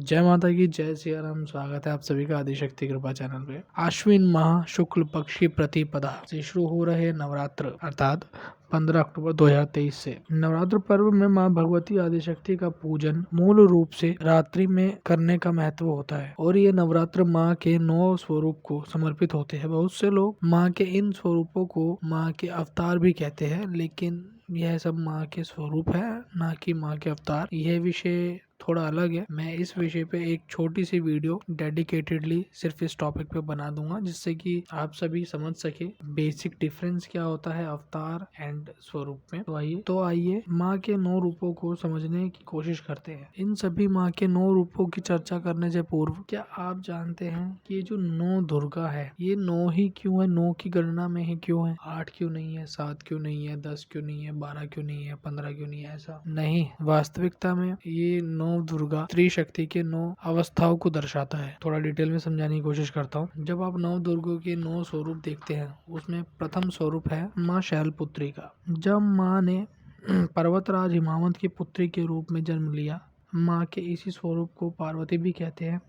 जय माता की जय सिया राम। स्वागत है आप सभी का आदिशक्ति कृपा चैनल पे। आश्विन माह शुक्ल पक्ष की प्रतिपदा से शुरू हो रहे नवरात्र अर्थात 15 अक्टूबर 2023 से नवरात्र पर्व में माँ भगवती आदिशक्ति का पूजन मूल रूप से रात्रि में करने का महत्व होता है और ये नवरात्र माँ के 9 स्वरूप को समर्पित होते हैं। बहुत से लोग माँ के इन स्वरूपों को माँ के अवतार भी कहते हैं, लेकिन यह सब माँ के स्वरूप है, ना कि माँ के अवतार। यह विषय थोड़ा अलग है। मैं इस विषय पे एक छोटी सी वीडियो डेडिकेटेडली सिर्फ इस टॉपिक पे बना दूंगा, जिससे कि आप सभी समझ सके बेसिक डिफरेंस क्या होता है अवतार एंड स्वरूप में। तो आइए माँ के 9 रूपों को समझने की कोशिश करते हैं। इन सभी माँ के 9 रूपों की चर्चा करने से पूर्व क्या आप जानते हैं कि ये जो 9 दुर्गा है, ये 9 ही क्यों है? 9 की गणना में ही क्यों है? 8 क्यों नहीं है, 7 क्यों नहीं है, 10 क्यों नहीं है, 12 क्यों नहीं है, 15 क्यों नहीं है? ऐसा नहीं, वास्तविकता में ये 9 दुर्गा स्त्री शक्ति के 9 अवस्थाओं को दर्शाता है। थोड़ा डिटेल में समझाने की कोशिश करता हूँ। जब आप 9 दुर्गों के 9 स्वरूप देखते हैं, उसमें प्रथम स्वरूप है माँ शैलपुत्री का। जब माँ ने पर्वतराज हिमावंत की पुत्री के रूप में जन्म लिया, माँ के इसी स्वरूप को पार्वती भी कहते हैं।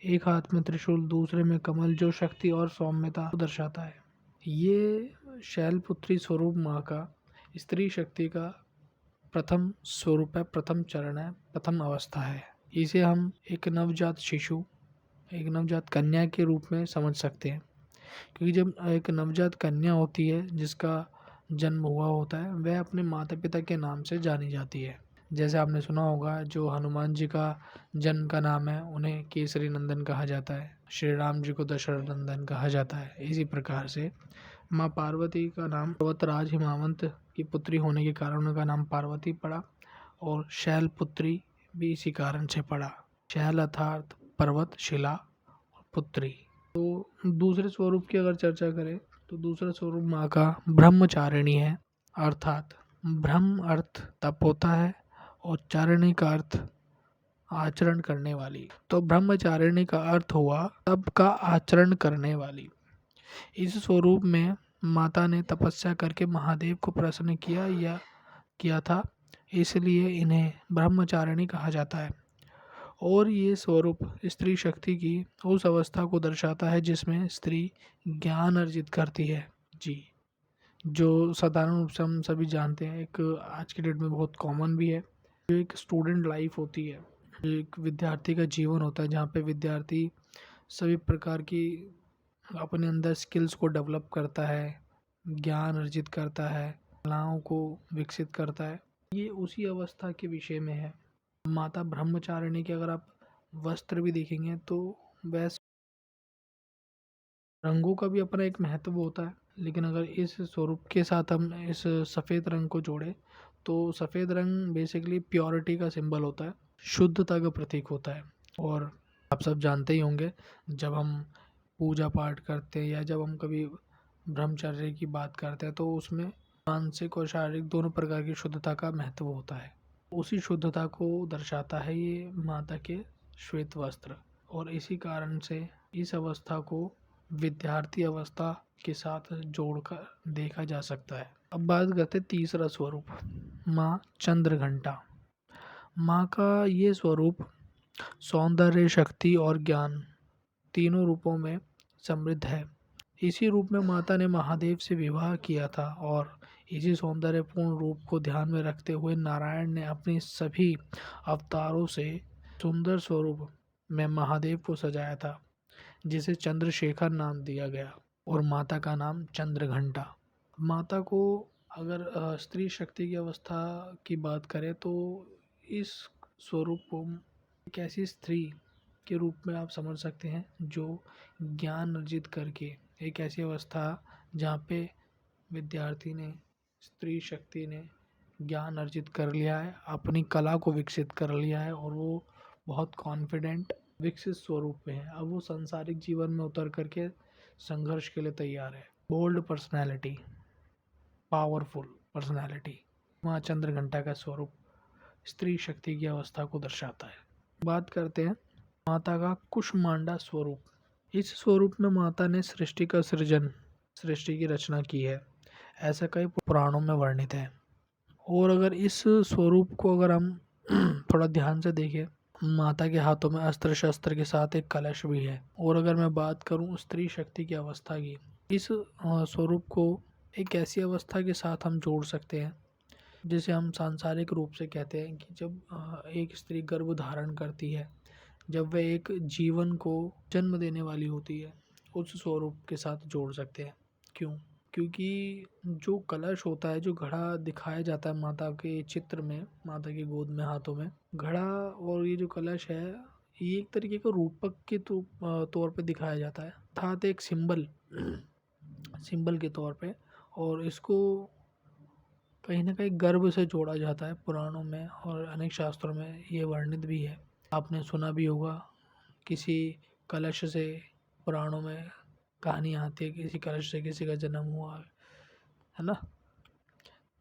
एक हाथ में त्रिशूल, दूसरे में कमल, जो शक्ति और सौम्यता को दर्शाता है। ये शैलपुत्री स्वरूप माँ का स्त्री शक्ति का प्रथम स्वरूप है, प्रथम चरण है, प्रथम अवस्था है। इसे हम एक नवजात शिशु, एक नवजात कन्या के रूप में समझ सकते हैं, क्योंकि जब एक नवजात कन्या होती है जिसका जन्म हुआ होता है, वह अपने माता पिता के नाम से जानी जाती है। जैसे आपने सुना होगा, जो हनुमान जी का जन्म का नाम है, उन्हें केसरी नंदन कहा जाता है। श्री राम जी को दशरथ नंदन कहा जाता है। इसी प्रकार से माँ पार्वती का नाम पर्वतराज हिमावंत की पुत्री होने के कारण उनका नाम पार्वती पड़ा, और शैलपुत्री भी इसी कारण से पड़ा। शैल अर्थात पर्वत, शिला, और पुत्री। तो दूसरे स्वरूप की अगर चर्चा करें तो दूसरा स्वरूप माँ का ब्रह्मचारिणी है, अर्थात ब्रह्म अर्थ तप होता है और चारिणी का अर्थ आचरण करने वाली। तो ब्रह्मचारिणी का अर्थ हुआ तप का आचरण करने वाली। इस स्वरूप में माता ने तपस्या करके महादेव को प्रसन्न किया था, इसलिए इन्हें ब्रह्मचारिणी कहा जाता है। और ये स्वरूप स्त्री शक्ति की उस अवस्था को दर्शाता है जिसमें स्त्री ज्ञान अर्जित करती है। जी, जो साधारण रूप से हम सभी जानते हैं, एक आज के डेट में बहुत कॉमन भी है। जो एक स्टूडेंट लाइफ होती है, जो एक विद्यार्थी का जीवन होता है, जहाँ पे विद्यार्थी सभी प्रकार की अपने अंदर स्किल्स को डेवलप करता है, ज्ञान अर्जित करता है, कलाओं को विकसित करता है, ये उसी अवस्था के विषय में है। माता ब्रह्मचारिणी के अगर आप वस्त्र भी देखेंगे तो वह रंगों का भी अपना एक महत्व होता है, लेकिन अगर इस स्वरूप के साथ हम इस सफ़ेद रंग को जोड़े तो सफ़ेद रंग बेसिकली प्योरिटी का सिंबल होता है, शुद्धता का प्रतीक होता है। और आप सब जानते ही होंगे, जब हम पूजा पाठ करते हैं या जब हम कभी ब्रह्मचर्य की बात करते हैं तो उसमें मानसिक और शारीरिक दोनों प्रकार की शुद्धता का महत्व होता है। उसी शुद्धता को दर्शाता है ये माता के श्वेत वस्त्र, और इसी कारण से इस अवस्था को विद्यार्थी अवस्था के साथ जोड़कर देखा जा सकता है। अब बात करते हैं तीसरा स्वरूप, माँ चंद्रघंटा। माँ का ये स्वरूप सौंदर्य, शक्ति और ज्ञान तीनों रूपों में समृद्ध है। इसी रूप में माता ने महादेव से विवाह किया था, और इसी सौंदर्यपूर्ण रूप को ध्यान में रखते हुए नारायण ने अपनी सभी अवतारों से सुंदर स्वरूप में महादेव को सजाया था, जिसे चंद्रशेखर नाम दिया गया, और माता का नाम चंद्रघंटा। माता को अगर स्त्री शक्ति की अवस्था की बात करें तो इस स्वरूप को एक ऐसी स्त्री के रूप में आप समझ सकते हैं जो ज्ञान अर्जित करके, एक ऐसी अवस्था जहाँ पे विद्यार्थी ने, स्त्री शक्ति ने ज्ञान अर्जित कर लिया है, अपनी कला को विकसित कर लिया है, और वो बहुत कॉन्फिडेंट विकसित स्वरूप में है। अब वो सांसारिक जीवन में उतर करके संघर्ष के लिए तैयार है। Bold personality, powerful personality. माँ चंद्रघंटा का स्वरूप स्त्री शक्ति की अवस्था को दर्शाता है। बात करते हैं माता का कुष्मांडा स्वरूप। इस स्वरूप में माता ने सृष्टि का सृजन, सृष्टि की रचना की है, ऐसा कई पुराणों में वर्णित है। और अगर इस स्वरूप को अगर हम थोड़ा ध्यान से देखें माता के हाथों में अस्त्र शस्त्र के साथ एक कलश भी है। और अगर मैं बात करूं स्त्री शक्ति की अवस्था की, इस स्वरूप को एक ऐसी अवस्था के साथ हम जोड़ सकते हैं जिसे हम सांसारिक रूप से कहते हैं कि जब एक स्त्री गर्भ धारण करती है, जब वह एक जीवन को जन्म देने वाली होती है, उस स्वरूप के साथ जोड़ सकते हैं। क्यों? क्योंकि जो कलश होता है, जो घड़ा दिखाया जाता है माता के चित्र में, माता की गोद में हाथों में घड़ा, और ये जो कलश है ये एक तरीके का रूपक के तौर पे दिखाया जाता है, अर्थात एक सिंबल के तौर पे। और इसको कहीं ना कहीं गर्भ से जोड़ा जाता है पुराणों में, और अनेक शास्त्रों में ये वर्णित भी है। आपने सुना भी होगा किसी कलश से, पुराणों में कहानी आती है किसी कलश से किसी का जन्म हुआ है ना।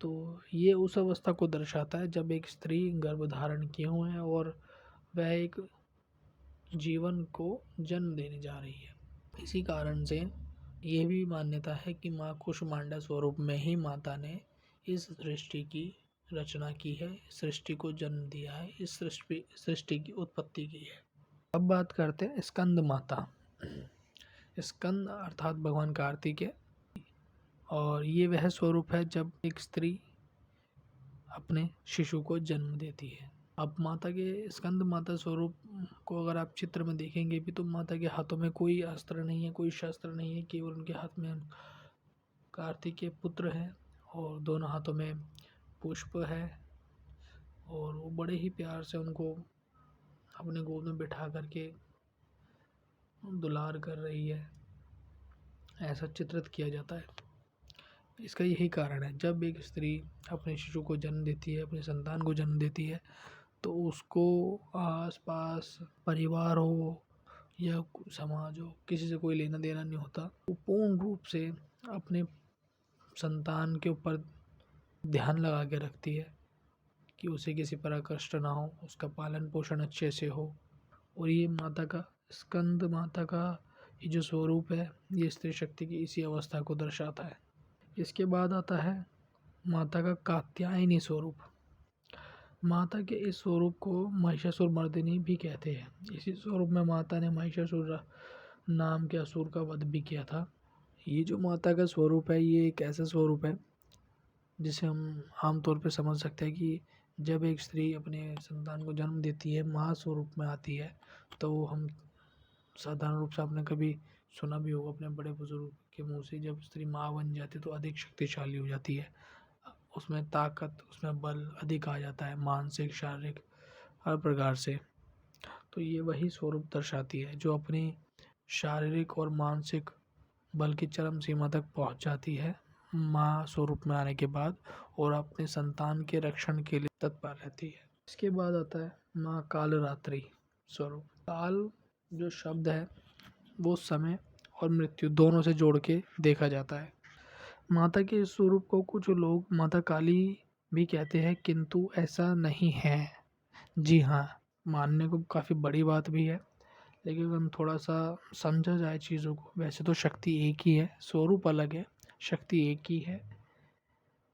तो ये उस अवस्था को दर्शाता है जब एक स्त्री गर्भ धारण किए हुए है और वह एक जीवन को जन्म देने जा रही है। इसी कारण से ये भी मान्यता है कि माँ कुष्मांडा स्वरूप में ही माता ने इस सृष्टि की रचना की है, सृष्टि को जन्म दिया है, इस सृष्टि की उत्पत्ति की है। अब बात करते हैं स्कंद माता। स्कंद अर्थात भगवान कार्तिकेय, और ये वह स्वरूप है जब एक स्त्री अपने शिशु को जन्म देती है। अब माता के स्कंद माता स्वरूप को अगर आप चित्र में देखेंगे भी तो माता के हाथों में कोई अस्त्र नहीं है, कोई शस्त्र नहीं है, केवल उनके हाथ में कार्तिकेय पुत्र है और दोनों हाथों में पुष्प है, और वो बड़े ही प्यार से उनको अपने गोद में बिठा करके दुलार कर रही है, ऐसा चित्रित किया जाता है। इसका यही कारण है, जब एक स्त्री अपने शिशु को जन्म देती है, अपने संतान को जन्म देती है, तो उसको आस पास परिवार हो या समाज हो, किसी से कोई लेना देना नहीं होता। वो पूर्ण रूप से अपने संतान के ऊपर ध्यान लगा के रखती है कि उसे किसी प्रकार कष्ट ना हो, उसका पालन पोषण अच्छे से हो। और ये माता का, स्कंद माता का ये जो स्वरूप है, ये स्त्री शक्ति की इसी अवस्था को दर्शाता है। इसके बाद आता है माता का कात्यायनी स्वरूप। माता के इस स्वरूप को महिषासुर मर्दिनी भी कहते हैं। इसी स्वरूप में माता ने महिषासुर नाम के असुर का वध भी किया था। ये जो माता का स्वरूप है, ये एक ऐसा स्वरूप है जिसे हम आमतौर पर समझ सकते हैं कि जब एक स्त्री अपने संतान को जन्म देती है, माँ स्वरूप में आती है, तो हम साधारण रूप से आपने कभी सुना भी होगा अपने बड़े बुजुर्ग के मुंह से, जब स्त्री माँ बन जाती है तो अधिक शक्तिशाली हो जाती है, उसमें ताकत, उसमें बल अधिक आ जाता है, मानसिक शारीरिक हर प्रकार से। तो ये वही स्वरूप दर्शाती है जो अपनी शारीरिक और मानसिक बल की चरम सीमा तक पहुंच जाती है माँ स्वरूप में आने के बाद, और अपने संतान के रक्षण के लिए तत्पर रहती है। इसके बाद आता है माँ कालरात्रि स्वरूप। काल जो शब्द है वो समय और मृत्यु दोनों से जोड़ के देखा जाता है। माता के इस स्वरूप को कुछ लोग माता काली भी कहते हैं, किंतु ऐसा नहीं है। जी हाँ, मानने को काफ़ी बड़ी बात भी है, लेकिन अगर हम थोड़ा सा समझा जाए चीज़ों को, वैसे तो शक्ति एक ही है, स्वरूप अलग है, शक्ति एक ही है,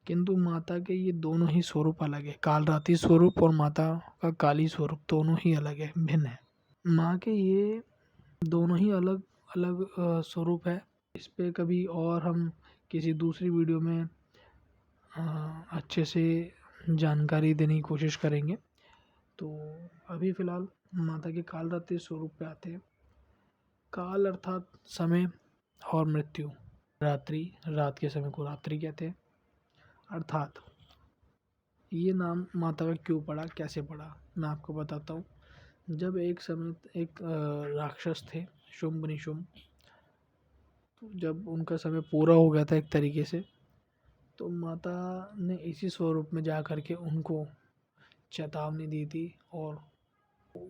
किंतु माता के ये दोनों ही स्वरूप अलग है। कालरात्रि स्वरूप और माता का काली स्वरूप दोनों ही अलग है, भिन्न है। माँ के ये दोनों ही अलग अलग स्वरूप है। इस पे कभी और हम किसी दूसरी वीडियो में अच्छे से जानकारी देने की कोशिश करेंगे। तो अभी फ़िलहाल माता के कालरात्रि स्वरूप पे आते हैं। काल अर्थात समय और मृत्यु, रात्रि, रात के समय को रात्रि कहते हैं। अर्थात ये नाम माता का क्यों पड़ा, कैसे पड़ा, मैं आपको बताता हूँ। जब एक समय एक राक्षस थे, शुंभ निशुंभ, तो जब उनका समय पूरा हो गया था एक तरीके से, तो माता ने इसी स्वरूप में जा कर के उनको चेतावनी दी थी, और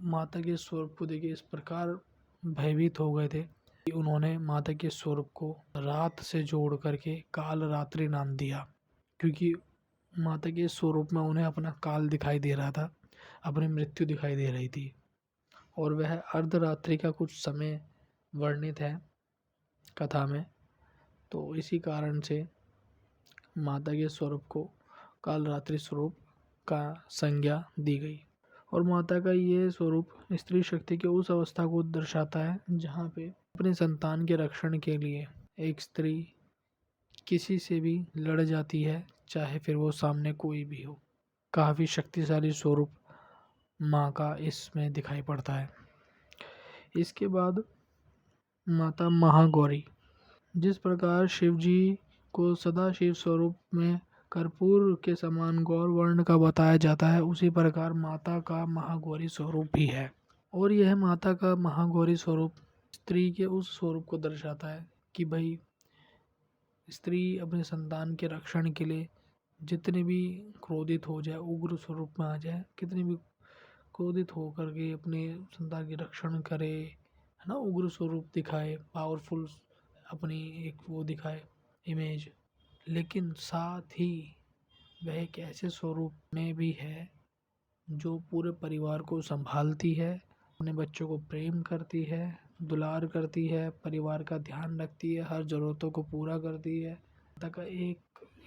माता के स्वरूप को देखे इस प्रकार भयभीत हो गए थे कि उन्होंने माता के स्वरूप को रात से जोड़ करके काल रात्रि नाम दिया, क्योंकि माता के स्वरूप में उन्हें अपना काल दिखाई दे रहा था, अपनी मृत्यु दिखाई दे रही थी, और वह अर्धरात्रि का कुछ समय वर्णित है कथा में। तो इसी कारण से माता के स्वरूप को कालरात्रि स्वरूप का संज्ञा दी गई। और माता का ये स्वरूप स्त्री शक्ति की उस अवस्था को दर्शाता है जहाँ पे अपने संतान के रक्षण के लिए एक स्त्री किसी से भी लड़ जाती है, चाहे फिर वो सामने कोई भी हो। काफ़ी शक्तिशाली स्वरूप माँ का इसमें दिखाई पड़ता है। इसके बाद माता महागौरी। जिस प्रकार शिव जी को सदाशिव स्वरूप में कर्पूर के समान गौर वर्ण का बताया जाता है, उसी प्रकार माता का महागौरी स्वरूप भी है। और यह माता का महागौरी स्वरूप स्त्री के उस स्वरूप को दर्शाता है कि भाई स्त्री अपने संतान के रक्षण के लिए जितने भी क्रोधित हो जाए, उग्र स्वरूप में आ जाए, कितने भी क्रोधित हो करके अपने संतान के रक्षण करे, है ना, उग्र स्वरूप दिखाए, पावरफुल अपनी एक वो दिखाए इमेज, लेकिन साथ ही वह एक ऐसे स्वरूप में भी है जो पूरे परिवार को संभालती है, अपने बच्चों को प्रेम करती है, दुलार करती है, परिवार का ध्यान रखती है, हर ज़रूरतों को पूरा करती है। माता का एक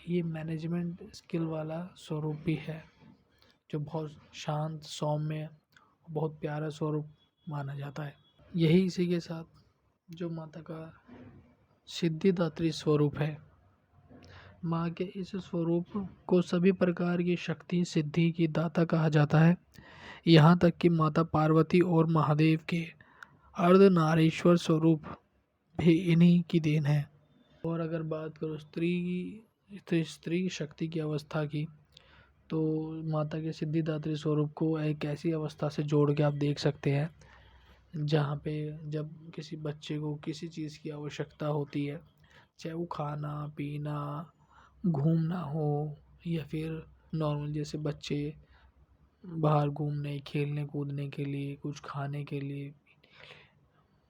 ये मैनेजमेंट स्किल वाला स्वरूप भी है जो बहुत शांत, सौम्य, बहुत प्यारा स्वरूप माना जाता है। यही इसी के साथ जो माता का सिद्धिदात्री स्वरूप है, माँ के इस स्वरूप को सभी प्रकार की शक्ति सिद्धि की दाता कहा जाता है। यहाँ तक कि माता पार्वती और महादेव के अर्धनारीश्वर स्वरूप भी इन्हीं की देन है। और अगर बात करो स्त्री शक्ति की अवस्था की, तो माता के सिद्धिदात्री स्वरूप को एक ऐसी अवस्था से जोड़ के आप देख सकते हैं जहाँ पे जब किसी बच्चे को किसी चीज़ की आवश्यकता होती है, चाहे वो खाना पीना, घूमना हो, या फिर नॉर्मल जैसे बच्चे बाहर घूमने, खेलने कूदने के लिए, कुछ खाने के लिए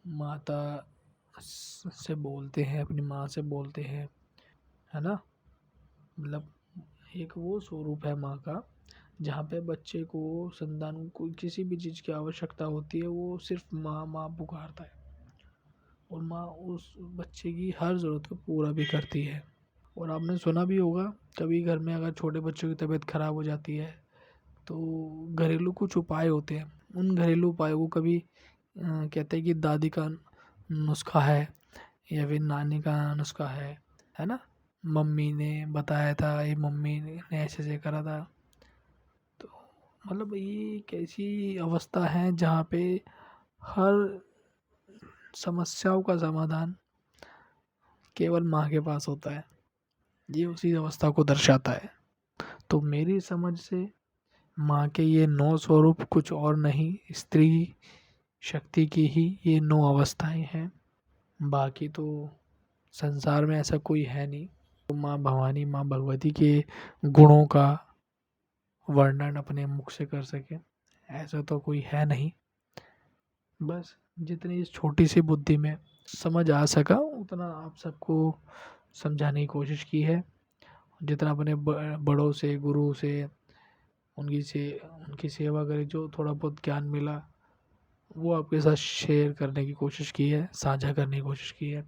माता से बोलते हैं, अपनी माँ से बोलते हैं, है ना। मतलब एक वो स्वरूप है माँ का जहाँ पे बच्चे को, संतान को किसी भी चीज़ की आवश्यकता होती है, वो सिर्फ माँ माँ पुकारता है और माँ उस बच्चे की हर ज़रूरत को पूरा भी करती है। और आपने सुना भी होगा, कभी घर में अगर छोटे बच्चों की तबीयत खराब हो जाती है तो घरेलू कुछ उपाय होते हैं। उन घरेलू उपायों को कभी कहते हैं कि दादी का नुस्खा है या फिर नानी का नुस्खा है ना, मम्मी ने बताया था, ये मम्मी ने ऐसे ऐसे करा था। तो मतलब ये एक ऐसी अवस्था है जहाँ पे हर समस्याओं का समाधान केवल माँ के पास होता है। ये उसी अवस्था को दर्शाता है। तो मेरी समझ से माँ के ये 9 स्वरूप कुछ और नहीं, स्त्री शक्ति की ही ये 9 अवस्थाएं हैं। बाकी तो संसार में ऐसा कोई है नहीं तो माँ भवानी, माँ भगवती के गुणों का वर्णन अपने मुख से कर सके, ऐसा तो कोई है नहीं। बस जितनी इस छोटी सी बुद्धि में समझ आ सका उतना आप सबको समझाने की कोशिश की है। जितना अपने बड़ों से, गुरु से, उनकी सेवा करी, जो थोड़ा बहुत ज्ञान मिला वो आपके साथ शेयर करने की कोशिश की है, साझा करने की कोशिश की है।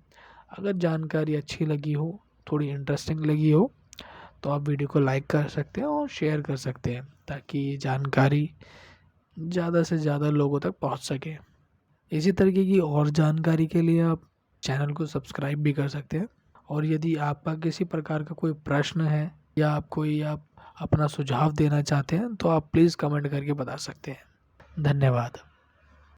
अगर जानकारी अच्छी लगी हो, थोड़ी इंटरेस्टिंग लगी हो, तो आप वीडियो को लाइक कर सकते हैं और शेयर कर सकते हैं ताकि ये जानकारी ज़्यादा से ज़्यादा लोगों तक पहुंच सके। इसी तरीके की और जानकारी के लिए आप चैनल को सब्सक्राइब भी कर सकते हैं। और यदि आपका किसी प्रकार का कोई प्रश्न है या आप अपना सुझाव देना चाहते हैं तो आप प्लीज़ कमेंट करके बता सकते हैं। धन्यवाद।